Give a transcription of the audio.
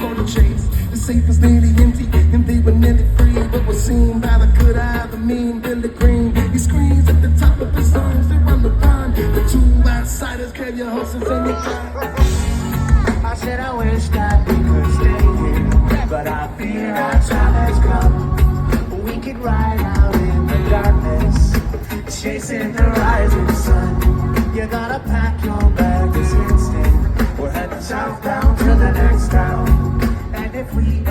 on the chase. The safe was nearly empty and they were nearly free, but was seen by the good eye of the mean Billy Green. He screams at the top of his lungs, they run the run. The two outsiders carry your horses and your gun. I said I wish that we could stay here, but I fear our time has come. We could ride out in the darkness, chasing the rising sun. You gotta pack your bag this instant. We're heading southbound to the next town, and if we